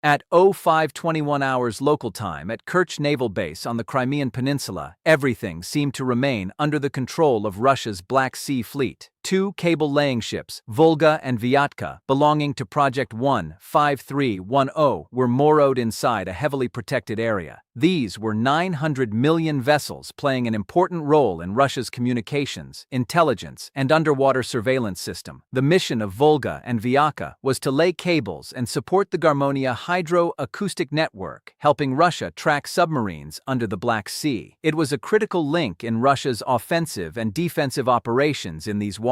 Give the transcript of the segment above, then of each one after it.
At 05:21 hours local time at Kerch Naval Base on the Crimean Peninsula, everything seemed to remain under the control of Russia's Black Sea Fleet. Two cable-laying ships, Volga and Vyatka, belonging to Project 15310, were moored inside a heavily protected area. These were 900 million vessels playing an important role in Russia's communications, intelligence, and underwater surveillance system. The mission of Volga and Vyatka was to lay cables and support the Garmonia hydro-acoustic network, helping Russia track submarines under the Black Sea. It was a critical link in Russia's offensive and defensive operations in these waters.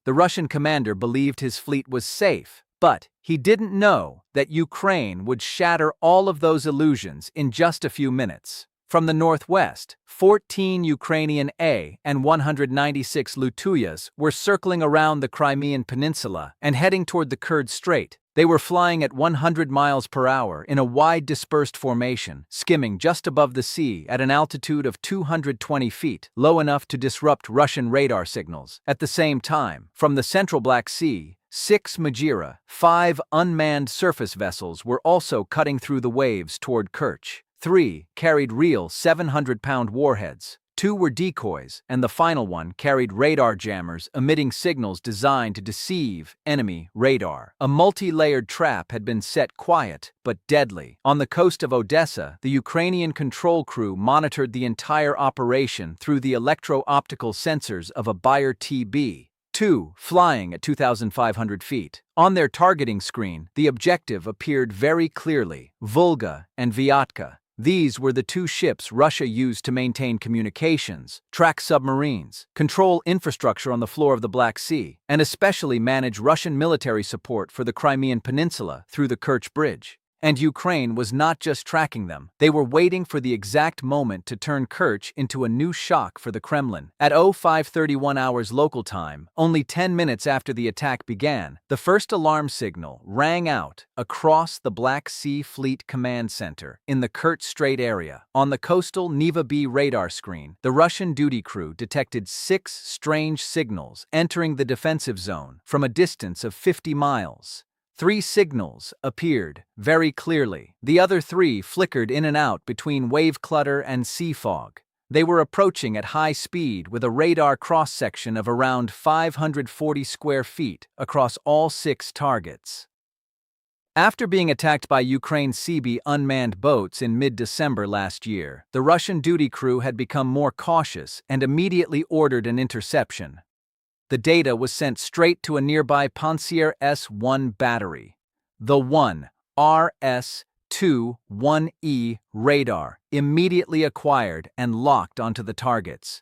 The Russian commander believed his fleet was safe, but he didn't know that Ukraine would shatter all of those illusions in just a few minutes. From the northwest, 14 Ukrainian A and 196 Lutuyas were circling around the Crimean Peninsula and heading toward the Kerch Strait. They were flying at 100 miles per hour in a wide dispersed formation, skimming just above the sea at an altitude of 220 feet, low enough to disrupt Russian radar signals. At the same time, from the central Black Sea, 6 Majira, 5 unmanned surface vessels were also cutting through the waves toward Kerch. 3 carried real 700-pound warheads. 2 were decoys, and the final one carried radar jammers emitting signals designed to deceive enemy radar. A multi-layered trap had been set quiet but deadly. On the coast of Odessa, the Ukrainian control crew monitored the entire operation through the electro-optical sensors of a Bayer TB-2, flying at 2,500 feet. On their targeting screen, the objective appeared very clearly: Volga and Vyatka. These were the 2 ships Russia used to maintain communications, track submarines, control infrastructure on the floor of the Black Sea, and especially manage Russian military support for the Crimean Peninsula through the Kerch Bridge. And Ukraine was not just tracking them, they were waiting for the exact moment to turn Kerch into a new shock for the Kremlin. At 05:31 hours local time, only 10 minutes after the attack began, the first alarm signal rang out across the Black Sea Fleet Command Center in the Kerch Strait area. On the coastal Neva B radar screen, the Russian duty crew detected 6 strange signals entering the defensive zone from a distance of 50 miles. 3 signals appeared very clearly. The other 3 flickered in and out between wave clutter and sea fog. They were approaching at high speed with a radar cross-section of around 540 square feet across all 6 targets. After being attacked by Ukraine's Seabee unmanned boats in mid-December last year, the Russian duty crew had become more cautious and immediately ordered an interception. The data was sent straight to a nearby Pantsir S-1 battery. The 1RS-21E radar immediately acquired and locked onto the targets.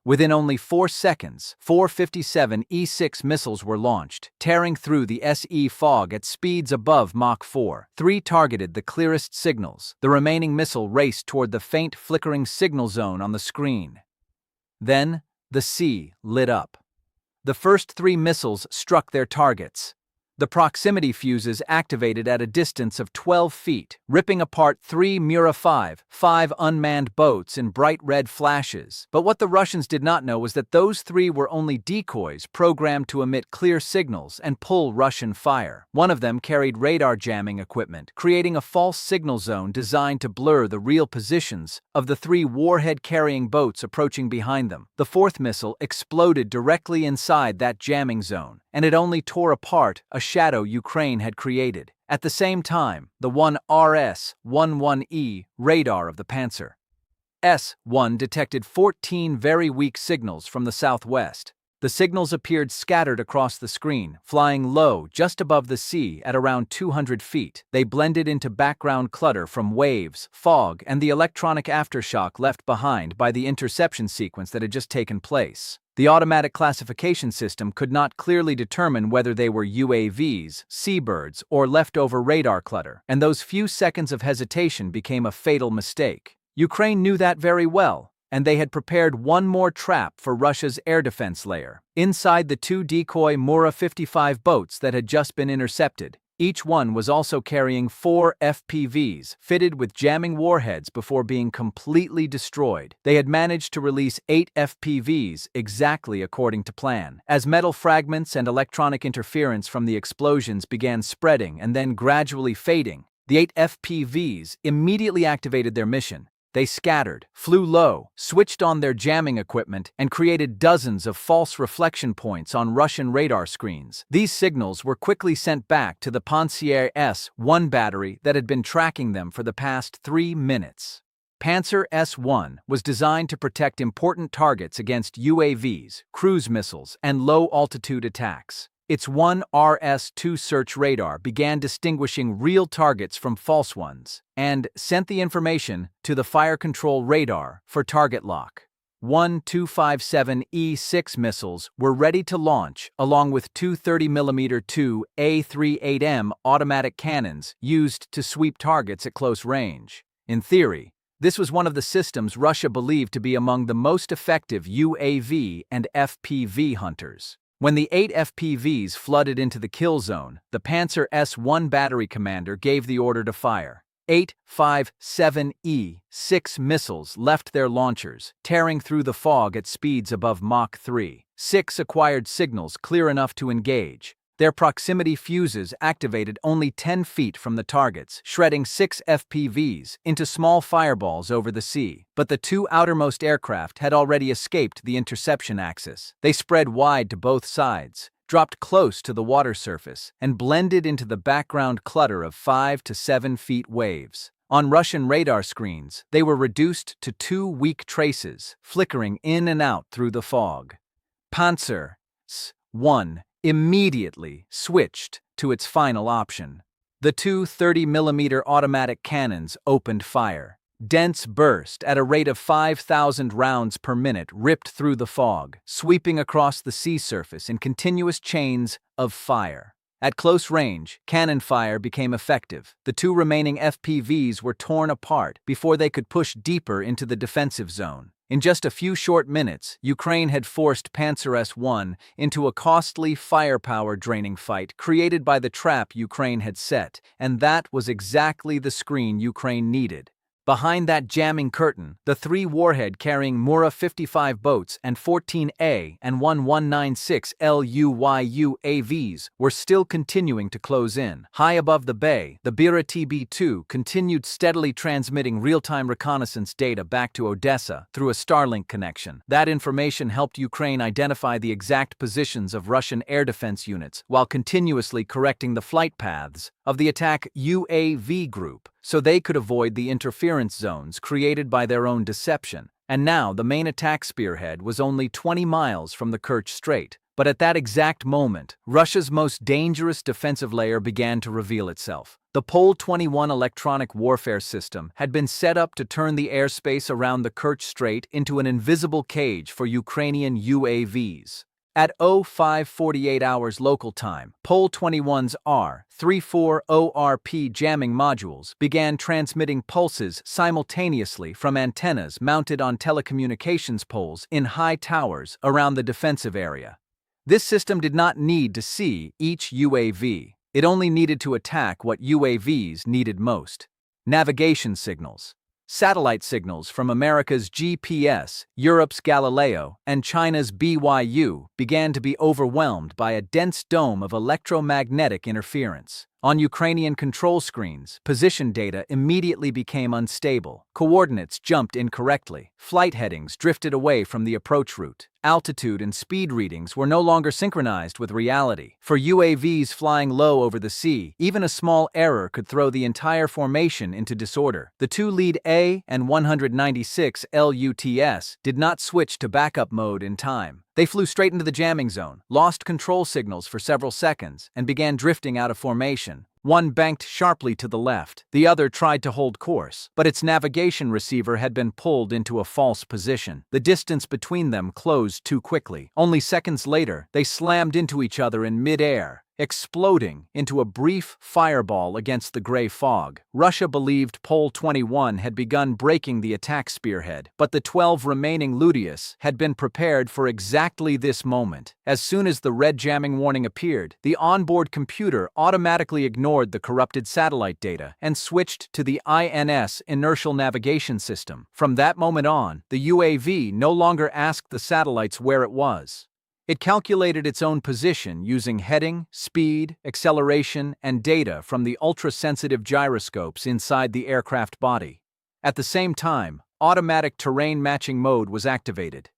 Within only 4 seconds, 4 57E6 missiles were launched, tearing through the SE fog at speeds above Mach 4. 3 targeted the clearest signals. The remaining missile raced toward the faint flickering signal zone on the screen. Then, the sea lit up. The first 3 missiles struck their targets. The proximity fuses activated at a distance of 12 feet, ripping apart 3 Mura 5 unmanned boats in bright red flashes. But what the Russians did not know was that those 3 were only decoys programmed to emit clear signals and pull Russian fire. One of them carried radar jamming equipment, creating a false signal zone designed to blur the real positions of the 3 warhead-carrying boats approaching behind them. The 4th missile exploded directly inside that jamming zone, and it only tore apart a shadow Ukraine had created. At the same time, the 1RS-11E radar of the Panzer S-1 detected 14 very weak signals from the southwest. The signals appeared scattered across the screen, flying low just above the sea at around 200 feet. They blended into background clutter from waves, fog, and the electronic aftershock left behind by the interception sequence that had just taken place. The automatic classification system could not clearly determine whether they were UAVs, seabirds, or leftover radar clutter, and those few seconds of hesitation became a fatal mistake. Ukraine knew that very well, and they had prepared one more trap for Russia's air defense layer. Inside the 2 decoy Mura 55 boats that had just been intercepted, each one was also carrying 4 FPVs fitted with jamming warheads before being completely destroyed. They had managed to release 8 FPVs exactly according to plan. As metal fragments and electronic interference from the explosions began spreading and then gradually fading, The 8 FPVs immediately activated their mission. They scattered, flew low, switched on their jamming equipment, and created dozens of false reflection points on Russian radar screens. These signals were quickly sent back to the Panzer S-1 battery that had been tracking them for the past 3 minutes. Panzer S-1 was designed to protect important targets against UAVs, cruise missiles, and low-altitude attacks. Its 1RS-2 search radar began distinguishing real targets from false ones and sent the information to the fire control radar for target lock. 257E6 missiles were ready to launch, along with two 30mm 2A38M automatic cannons used to sweep targets at close range. In theory, this was one of the systems Russia believed to be among the most effective UAV and FPV hunters. When the 8 FPVs flooded into the kill zone, the Panzer S-1 battery commander gave the order to fire. 857E6 missiles left their launchers, tearing through the fog at speeds above Mach 3. 6 acquired signals clear enough to engage. Their proximity fuses activated only 10 feet from the targets, shredding 6 FPVs into small fireballs over the sea. But the 2 outermost aircraft had already escaped the interception axis. They spread wide to both sides, dropped close to the water surface, and blended into the background clutter of 5 to 7 feet waves. On Russian radar screens, they were reduced to 2 weak traces, flickering in and out through the fog. Panzer S-1 immediately switched to its final option. The two 30mm automatic cannons opened fire. Dense burst at a rate of 5,000 rounds per minute ripped through the fog, sweeping across the sea surface in continuous chains of fire. At close range, cannon fire became effective. The 2 remaining FPVs were torn apart before they could push deeper into the defensive zone. In just a few short minutes, Ukraine had forced Panzer S-1 into a costly firepower-draining fight created by the trap Ukraine had set, and that was exactly the screen Ukraine needed. Behind that jamming curtain, the 3 warhead-carrying Mura-55 boats and 14A and 196 LUY UAVs were still continuing to close in. High above the bay, the Bira TB2 continued steadily transmitting real-time reconnaissance data back to Odessa through a Starlink connection. That information helped Ukraine identify the exact positions of Russian air defense units while continuously correcting the flight paths of the attack UAV group, so they could avoid the interference zones created by their own deception. And now the main attack spearhead was only 20 miles from the Kerch Strait. But at that exact moment, Russia's most dangerous defensive layer began to reveal itself. The Pol-21 electronic warfare system had been set up to turn the airspace around the Kerch Strait into an invisible cage for Ukrainian UAVs. At 05:48 hours local time, Pol-21's R-34ORP jamming modules began transmitting pulses simultaneously from antennas mounted on telecommunications poles in high towers around the defensive area. This system did not need to see each UAV. It only needed to attack what UAVs needed most: navigation signals. Satellite signals from America's GPS, Europe's Galileo, and China's BYU began to be overwhelmed by a dense dome of electromagnetic interference. On Ukrainian control screens, position data immediately became unstable. Coordinates jumped incorrectly. Flight headings drifted away from the approach route. Altitude and speed readings were no longer synchronized with reality. For UAVs flying low over the sea, even a small error could throw the entire formation into disorder. The 2 lead A and 196 LUTS did not switch to backup mode in time. They flew straight into the jamming zone, lost control signals for several seconds, and began drifting out of formation. One banked sharply to the left, the other tried to hold course, but its navigation receiver had been pulled into a false position. The distance between them closed too quickly. Only seconds later, they slammed into each other in mid-air, exploding into a brief fireball against the gray fog. Russia believed Pol-21 had begun breaking the attack spearhead, but the 12 remaining Ludius had been prepared for exactly this moment. As soon as the red jamming warning appeared, the onboard computer automatically ignored the corrupted satellite data and switched to the INS inertial navigation system. From that moment on, the UAV no longer asked the satellites where it was. It calculated its own position using heading, speed, acceleration, and data from the ultra-sensitive gyroscopes inside the aircraft body. At the same time, automatic terrain matching mode was activated.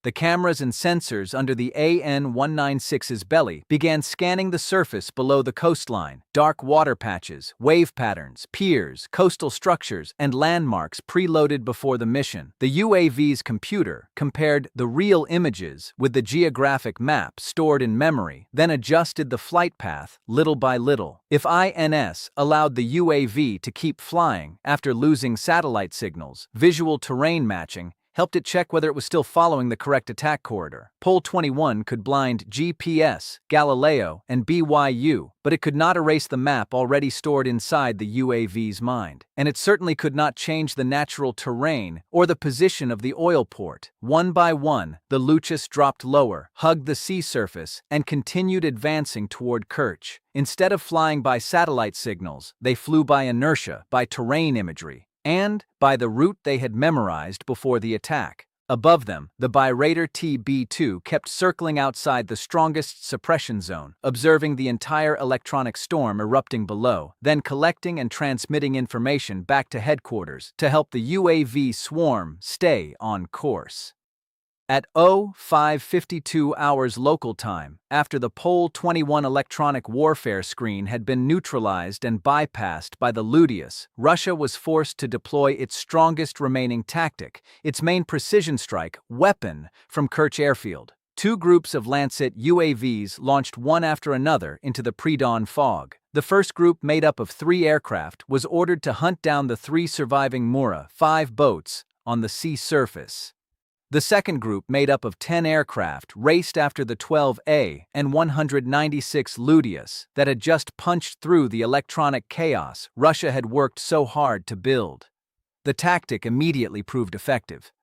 The cameras and sensors under the AN-196's belly began scanning the surface below the coastline, dark water patches, wave patterns, piers, coastal structures, and landmarks preloaded before the mission. The UAV's computer compared the real images with the geographic map stored in memory, then adjusted the flight path little by little. If INS allowed the UAV to keep flying after losing satellite signals, visual terrain matching helped it check whether it was still following the correct attack corridor. Pole 21 could blind GPS, Galileo, and BYU, but it could not erase the map already stored inside the UAV's mind. And it certainly could not change the natural terrain or the position of the oil port. One by one, the Luchs dropped lower, hugged the sea surface, and continued advancing toward Kerch. Instead of flying by satellite signals, they flew by inertia, by terrain imagery, and by the route they had memorized before the attack. Above them, the Bayraktar TB2 kept circling outside the strongest suppression zone, observing the entire electronic storm erupting below, then collecting and transmitting information back to headquarters to help the UAV swarm stay on course. At 05:52 hours local time, after the Pole 21 electronic warfare screen had been neutralized and bypassed by the Ludius, Russia was forced to deploy its strongest remaining tactic, its main precision strike weapon, from Kerch airfield. Two groups of Lancet UAVs launched one after another into the pre-dawn fog. The first group, made up of 3 aircraft, was ordered to hunt down the 3 surviving Mura 5 boats on the sea surface. The second group, made up of 10 aircraft, raced after the 12A and 196 Ludius that had just punched through the electronic chaos Russia had worked so hard to build. The tactic immediately proved effective.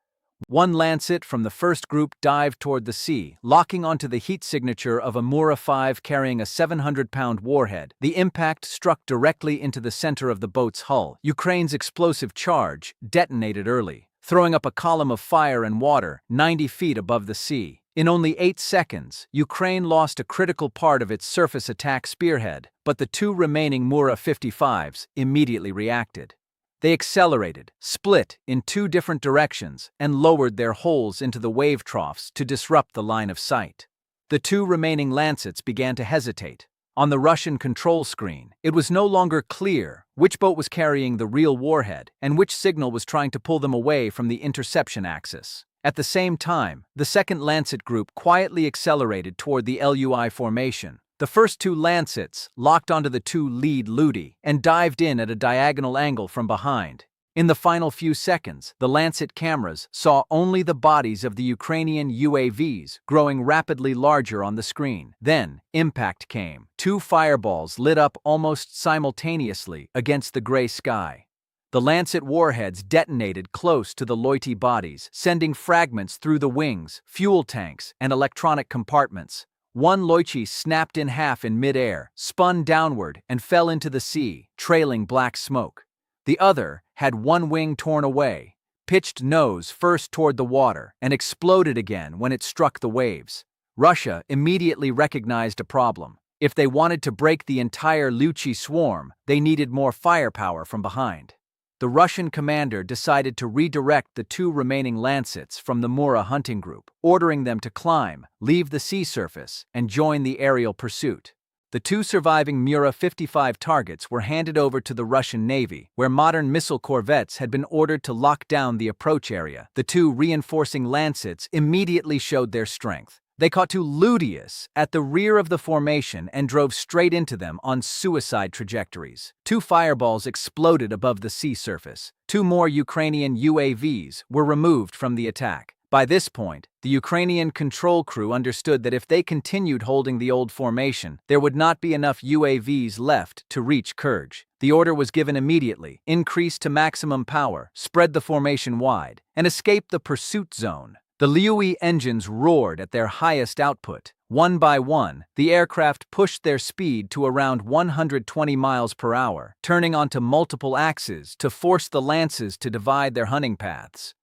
One Lancet from the first group dived toward the sea, locking onto the heat signature of a Mura 5 carrying a 700-pound warhead. The impact struck directly into the center of the boat's hull. Ukraine's explosive charge detonated early, throwing up a column of fire and water 90 feet above the sea. In only 8 seconds, Ukraine lost a critical part of its surface attack spearhead, but the 2 remaining Mura 55s immediately reacted. They accelerated, split in 2 different directions, and lowered their holes into the wave troughs to disrupt the line of sight. The 2 remaining Lancets began to hesitate. On the Russian control screen, it was no longer clear which boat was carrying the real warhead and which signal was trying to pull them away from the interception axis. At the same time, the second Lancet group quietly accelerated toward the LUI formation. The first 2 Lancets locked onto the 2 lead Ludi and dived in at a diagonal angle from behind. In the final few seconds, the Lancet cameras saw only the bodies of the Ukrainian UAVs growing rapidly larger on the screen. Then, impact came. 2 fireballs lit up almost simultaneously against the gray sky. The Lancet warheads detonated close to the Loiti bodies, sending fragments through the wings, fuel tanks, and electronic compartments. One Loichi snapped in half in mid-air, spun downward, and fell into the sea, trailing black smoke. The other had one wing torn away, pitched nose first toward the water, and exploded again when it struck the waves. Russia immediately recognized a problem. If they wanted to break the entire Luchi swarm, they needed more firepower from behind. The Russian commander decided to redirect the 2 remaining Lancets from the Mura hunting group, ordering them to climb, leave the sea surface, and join the aerial pursuit. The 2 surviving Mura 55 targets were handed over to the Russian Navy, where modern missile corvettes had been ordered to lock down the approach area. The 2 reinforcing Lancets immediately showed their strength. They caught 2 Ludius at the rear of the formation and drove straight into them on suicide trajectories. 2 fireballs exploded above the sea surface. 2 more Ukrainian UAVs were removed from the attack. By this point, the Ukrainian control crew understood that if they continued holding the old formation, there would not be enough UAVs left to reach Kerch. The order was given immediately: increase to maximum power, spread the formation wide, and escape the pursuit zone. The Liui engines roared at their highest output. One by one, the aircraft pushed their speed to around 120 miles per hour, turning onto multiple axes to force the Lances to divide their hunting paths.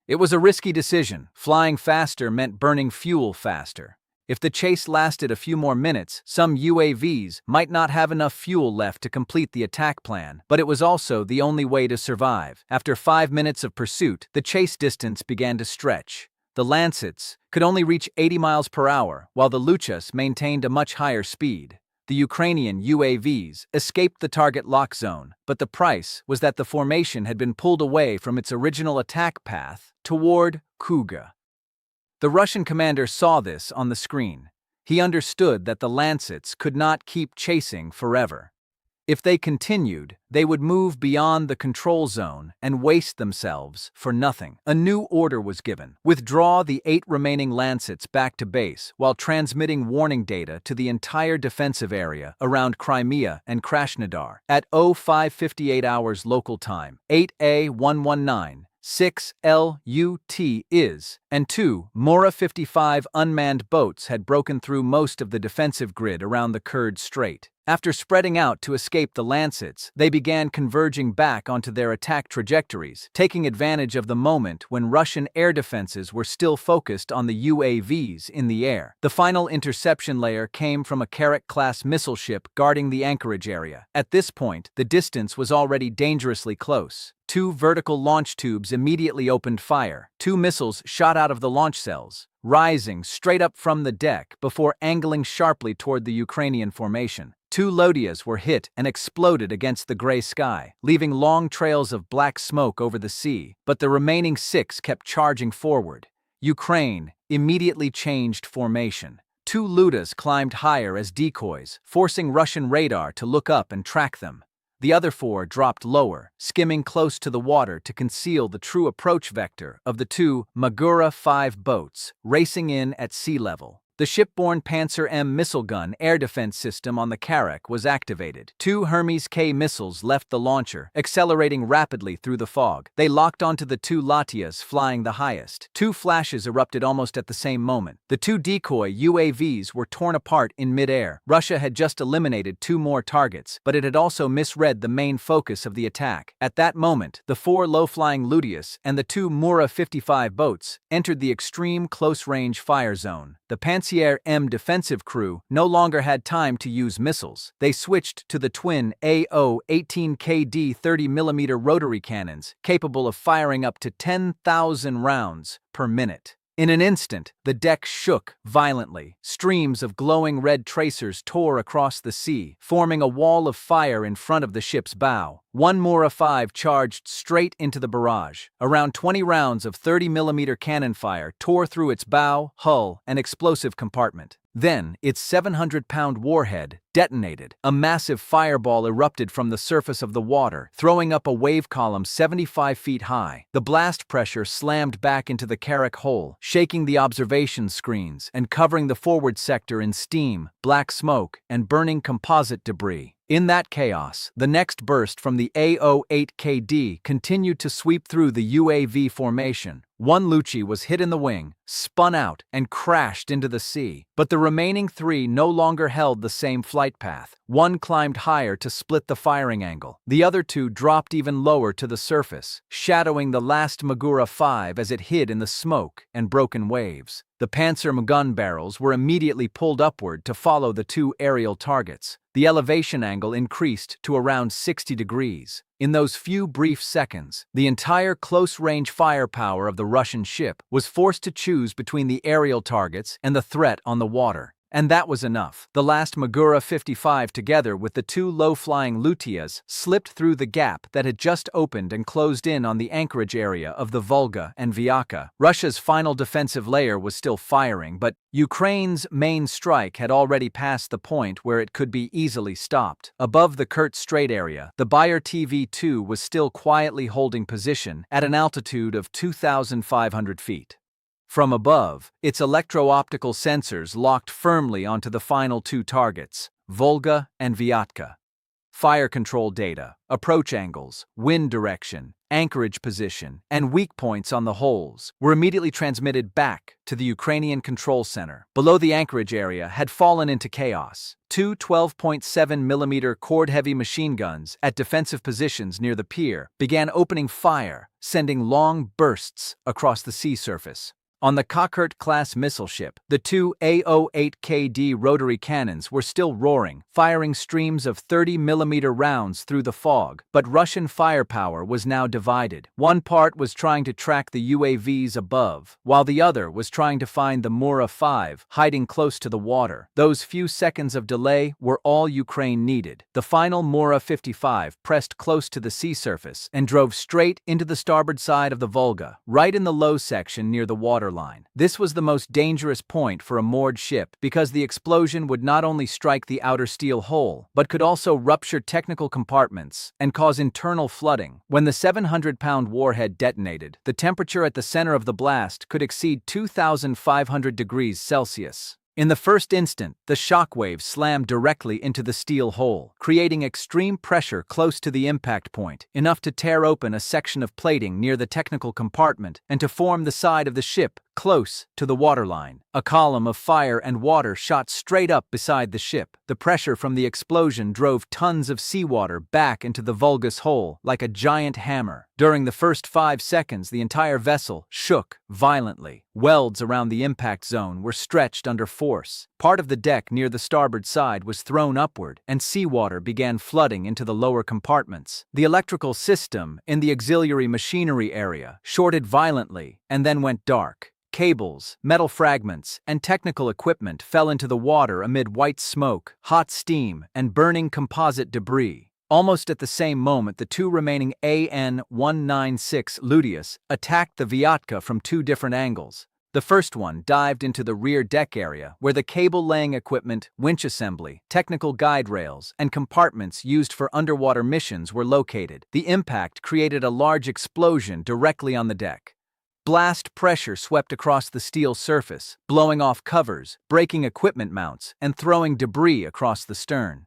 It was a risky decision. Flying faster meant burning fuel faster. If the chase lasted a few more minutes, some UAVs might not have enough fuel left to complete the attack plan, but it was also the only way to survive. After 5 minutes of pursuit, the chase distance began to stretch. The Lancets could only reach 80 miles per hour, while the Luchas maintained a much higher speed. The Ukrainian UAVs escaped the target lock zone, but the price was that the formation had been pulled away from its original attack path toward Kuga. The Russian commander saw this on the screen. He understood that the Lancets could not keep chasing forever. If they continued, they would move beyond the control zone and waste themselves for nothing. A new order was given: withdraw the 8 remaining Lancets back to base while transmitting warning data to the entire defensive area around Crimea and Krasnodar. At 05:58 hours local time, 8A119, 6 LUT is, and 2 Mora 55 unmanned boats had broken through most of the defensive grid around the Kerch Strait. After spreading out to escape the Lancets, they began converging back onto their attack trajectories, taking advantage of the moment when Russian air defenses were still focused on the UAVs in the air. The final interception layer came from a Kerch-class missile ship guarding the anchorage area. At this point, the distance was already dangerously close. 2 vertical launch tubes immediately opened fire. 2 missiles shot out of the launch cells, rising straight up from the deck before angling sharply toward the Ukrainian formation. 2 Lodias were hit and exploded against the gray sky, leaving long trails of black smoke over the sea, but the remaining 6 kept charging forward. Ukraine immediately changed formation. 2 Ludas climbed higher as decoys, forcing Russian radar to look up and track them. The other 4 dropped lower, skimming close to the water to conceal the true approach vector of the 2 Magura 5 boats racing in at sea level. The shipborne Panzer M missile gun air defense system on the Kerch was activated. 2 Hermes K missiles left the launcher, accelerating rapidly through the fog. They locked onto the 2 Latias flying the highest. 2 flashes erupted almost at the same moment. The 2 decoy UAVs were torn apart in midair. Russia had just eliminated 2 more targets, but it had also misread the main focus of the attack. At that moment, the 4 low-flying Ludias and the 2 Mura 55 boats entered the extreme close-range fire zone. The Panzer M defensive crew no longer had time to use missiles. They switched to the twin AO-18KD 30mm rotary cannons, capable of firing up to 10,000 rounds per minute. In an instant, the deck shook violently. Streams of glowing red tracers tore across the sea, forming a wall of fire in front of the ship's bow. 1 Mora 5 charged straight into the barrage. Around 20 rounds of 30mm cannon fire tore through its bow, hull, and explosive compartment. Then, its 700-pound warhead detonated. A massive fireball erupted from the surface of the water, throwing up a wave column 75 feet high. The blast pressure slammed back into the Kerch hole, shaking the observation screens and covering the forward sector in steam, black smoke, and burning composite debris. In that chaos, the next burst from the AO-8KD continued to sweep through the UAV formation. 1 Luchi was hit in the wing, spun out, and crashed into the sea. But the remaining 3 no longer held the same flight path. 1 climbed higher to split the firing angle. The other 2 dropped even lower to the surface, shadowing the last Magura 5 as it hid in the smoke and broken waves. The Panzer gun barrels were immediately pulled upward to follow the 2 aerial targets. The elevation angle increased to around 60 degrees. In those few brief seconds, the entire close-range firepower of the Russian ship was forced to choose between the aerial targets and the threat on the water. And that was enough. The last Magura 55, together with the 2 low-flying Lutias, slipped through the gap that had just opened and closed in on the anchorage area of the Volga and Vyaka. Russia's final defensive layer was still firing, but Ukraine's main strike had already passed the point where it could be easily stopped. Above the Kerch Strait area, the Bayer TV-2 was still quietly holding position at an altitude of 2,500 feet. From above, its electro-optical sensors locked firmly onto the final 2 targets, Volga and Vyatka. Fire control data, approach angles, wind direction, anchorage position, and weak points on the holes were immediately transmitted back to the Ukrainian control center. Below the anchorage area had fallen into chaos. 2 12.7mm cord-heavy machine guns at defensive positions near the pier began opening fire, sending long bursts across the sea surface. On the Kerch-class missile ship, the two A-08KD rotary cannons were still roaring, firing streams of 30mm rounds through the fog, but Russian firepower was now divided. One part was trying to track the UAVs above, while the other was trying to find the Mura-5, hiding close to the water. Those few seconds of delay were all Ukraine needed. The final Mura-55 pressed close to the sea surface and drove straight into the starboard side of the Volga, right in the low section near the waterline. This was the most dangerous point for a moored ship because the explosion would not only strike the outer steel hull, but could also rupture technical compartments and cause internal flooding. When the 700-pound warhead detonated, the temperature at the center of the blast could exceed 2,500 degrees Celsius. In the first instant, the shockwave slammed directly into the steel hull, creating extreme pressure close to the impact point, enough to tear open a section of plating near the technical compartment and to form the side of the ship close to the waterline. A column of fire and water shot straight up beside the ship. The pressure from the explosion drove tons of seawater back into the Volga's hull like a giant hammer. During the first 5 seconds, the entire vessel shook violently. Welds around the impact zone were stretched under force. Part of the deck near the starboard side was thrown upward, and seawater began flooding into the lower compartments. The electrical system in the auxiliary machinery area shorted violently and then went dark. Cables, metal fragments, and technical equipment fell into the water amid white smoke, hot steam, and burning composite debris. Almost at the same moment, the two remaining AN-196 Ludius attacked the Vyatka from 2 different angles. The first one dived into the rear deck area, where the cable-laying equipment, winch assembly, technical guide rails, and compartments used for underwater missions were located. The impact created a large explosion directly on the deck. Blast pressure swept across the steel surface, blowing off covers, breaking equipment mounts, and throwing debris across the stern.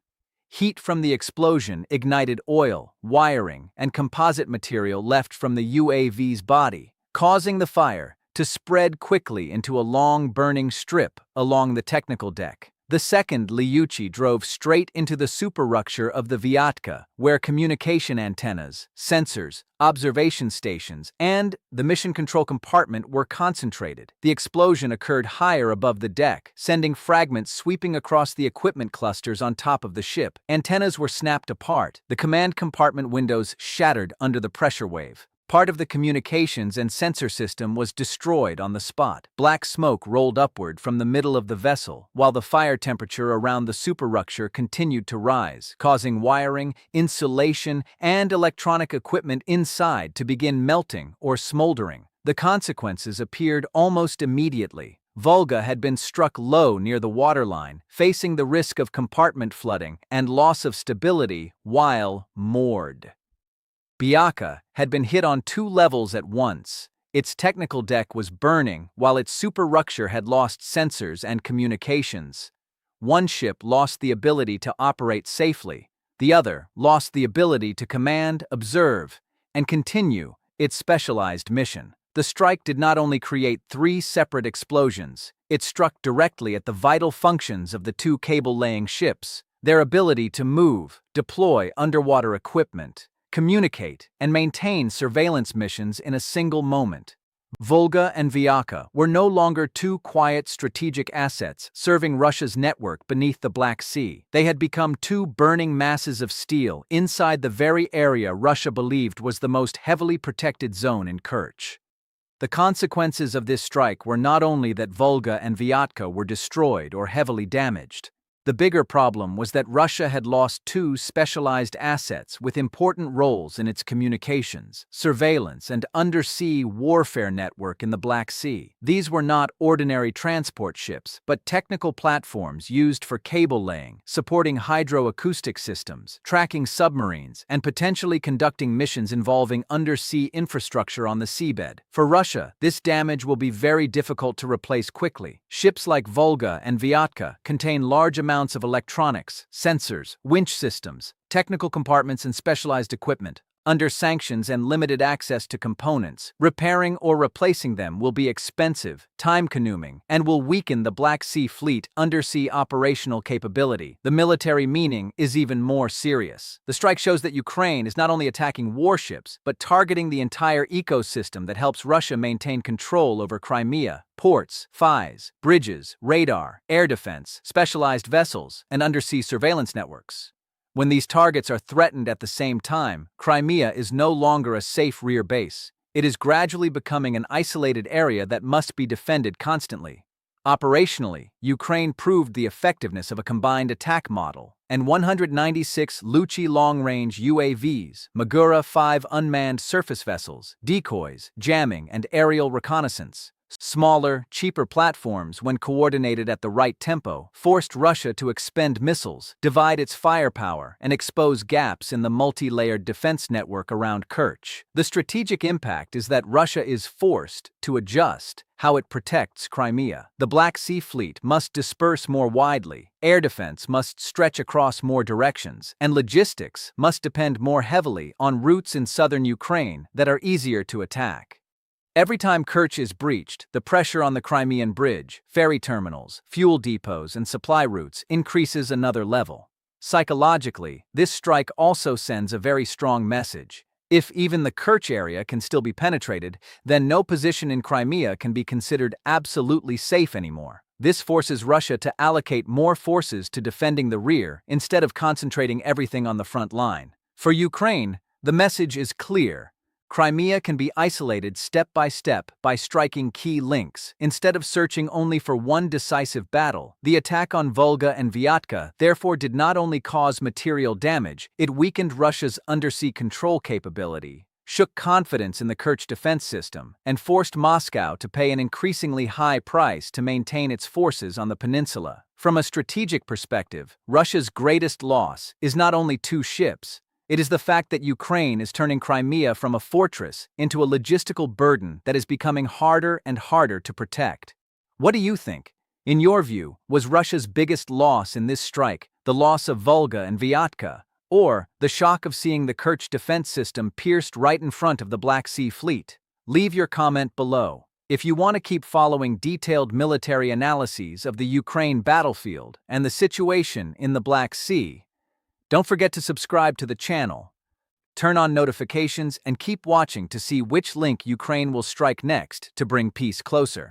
Heat from the explosion ignited oil, wiring, and composite material left from the UAV's body, causing the fire to spread quickly into a long burning strip along the technical deck. The second Liuchi drove straight into the superstructure of the Vyatka, where communication antennas, sensors, observation stations, and the mission control compartment were concentrated. The explosion occurred higher above the deck, sending fragments sweeping across the equipment clusters on top of the ship. Antennas were snapped apart. The command compartment windows shattered under the pressure wave. Part of the communications and sensor system was destroyed on the spot. Black smoke rolled upward from the middle of the vessel, while the fire temperature around the superstructure continued to rise, causing wiring, insulation, and electronic equipment inside to begin melting or smoldering. The consequences appeared almost immediately. Volga had been struck low near the waterline, facing the risk of compartment flooding and loss of stability while moored. Vyatka had been hit on 2 levels at once. Its technical deck was burning, while its superstructure had lost sensors and communications. One ship lost the ability to operate safely. The other lost the ability to command, observe, and continue its specialized mission. The strike did not only create 3 separate explosions, it struck directly at the vital functions of the 2 cable-laying ships, their ability to move, deploy underwater equipment, communicate, and maintain surveillance missions in a single moment. Volga and Vyatka were no longer 2 quiet strategic assets serving Russia's network beneath the Black Sea. They had become 2 burning masses of steel inside the very area Russia believed was the most heavily protected zone in Kerch. The consequences of this strike were not only that Volga and Vyatka were destroyed or heavily damaged. The bigger problem was that Russia had lost 2 specialized assets with important roles in its communications, surveillance, and undersea warfare network in the Black Sea. These were not ordinary transport ships, but technical platforms used for cable laying, supporting hydroacoustic systems, tracking submarines, and potentially conducting missions involving undersea infrastructure on the seabed. For Russia, this damage will be very difficult to replace quickly. Ships like Volga and Vyatka contain large amounts of electronics, sensors, winch systems, technical compartments, and specialized equipment. under sanctions and limited access to components. Repairing or replacing them will be expensive, time-consuming, and will weaken the Black Sea Fleet undersea operational capability. The military meaning is even more serious. The strike shows that Ukraine is not only attacking warships, but targeting the entire ecosystem that helps Russia maintain control over Crimea, ports, FIs, bridges, radar, air defense, specialized vessels, and undersea surveillance networks. When these targets are threatened at the same time, Crimea is no longer a safe rear base. It is gradually becoming an isolated area that must be defended constantly. Operationally, Ukraine proved the effectiveness of a combined attack model, and 196 Luchi long-range UAVs, Magura 5 unmanned surface vessels, decoys, jamming, and aerial reconnaissance. Smaller, cheaper platforms, when coordinated at the right tempo, forced Russia to expend missiles, divide its firepower, and expose gaps in the multi-layered defense network around Kerch. The strategic impact is that Russia is forced to adjust how it protects Crimea. The Black Sea Fleet must disperse more widely, air defense must stretch across more directions, and logistics must depend more heavily on routes in southern Ukraine that are easier to attack. Every time Kerch is breached, the pressure on the Crimean bridge, ferry terminals, fuel depots, and supply routes increases another level. Psychologically, this strike also sends a very strong message. If even the Kerch area can still be penetrated, then no position in Crimea can be considered absolutely safe anymore. This forces Russia to allocate more forces to defending the rear instead of concentrating everything on the front line. For Ukraine, the message is clear. Crimea can be isolated step by striking key links. Instead of searching only for one decisive battle, the attack on Volga and Vyatka therefore did not only cause material damage, it weakened Russia's undersea control capability, shook confidence in the Kerch defense system, and forced Moscow to pay an increasingly high price to maintain its forces on the peninsula. From a strategic perspective, Russia's greatest loss is not only 2 ships. It is the fact that Ukraine is turning Crimea from a fortress into a logistical burden that is becoming harder and harder to protect. What do you think? In your view, was Russia's biggest loss in this strike the loss of Volga and Vyatka, or the shock of seeing the Kerch defense system pierced right in front of the Black Sea Fleet? Leave your comment below. If you want to keep following detailed military analyses of the Ukraine battlefield and the situation in the Black Sea, don't forget to subscribe to the channel, turn on notifications, and keep watching to see which link Ukraine will strike next to bring peace closer.